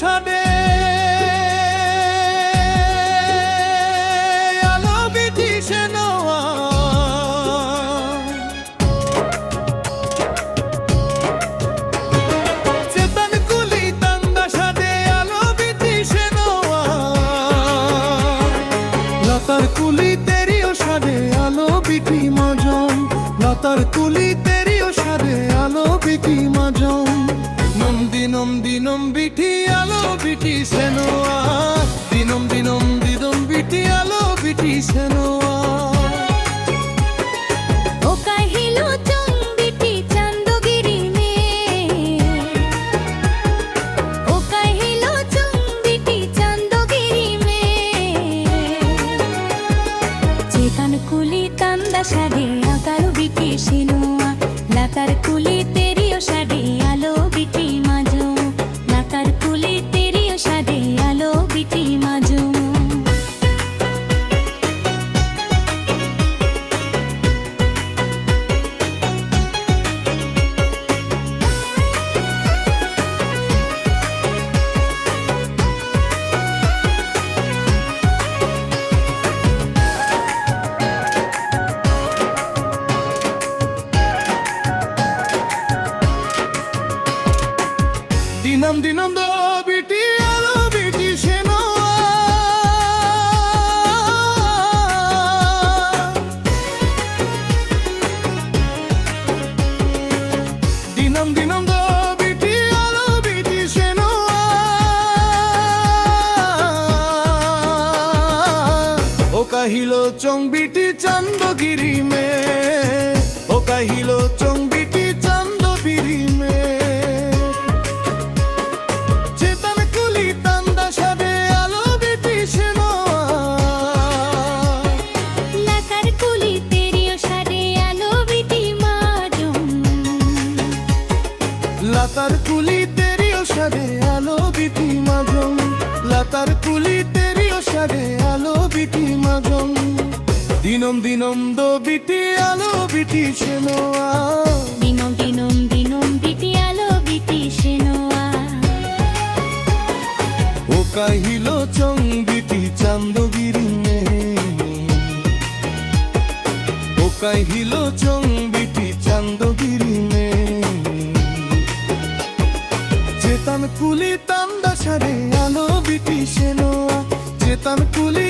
সাদে আলো বিটিছে নোয়া চেতন কুলি তান্দা সাদে আলো বিটিছে নোয়া লতার কুলি তেরিও সাদে আলো বিটি মাজম লতার কুলি তেরিও সাদে আলো বিটি মাজম দিনম দিনম বিটি আলো বিটি সেনোয়া দিনম দিনম দিনম বিটি আলো বিটি সেনোয়া ও কাহিলো চং বিটি চান্দগিরি মে ও কাহিলো চং বিটি চান্দগিরি মে চেতন কুলি তান্দা সাদে আকালো বিটি সেনোয়া লতার কুলি তেরিও সাদে আলো বিটি মাজো লতার কুলি তেরিও সাদে আলো বিটি মাজো দিনম দিনম দো বিটি আলো বিটি সেনোয়া দিনম দিনম দো বিটি আলো বিটি সেনোয়া ও কাহিলো চং বিটি চান্দগিরি মে ও কাহিলো চং বিটি চান্দগিরি মে লতার কুলি তেরিও সাদে আলো বিটি মাজম লতার কুলি তেরিও সাদে আলো বিটি মাজম দিনম দিনম দো বিটি আলো বিটি সেনোয়া দিনম দিনম দিনম বিটি আলো বিটি সেনোয়া ও কাহিলো চং বিটি চান্দগিরি মে ও কাহিলো চং বিটি চান্দগিরি মে চেতন কুলি তান্দা সাদে আলো বিটি সেনোয়া চেতন কুলি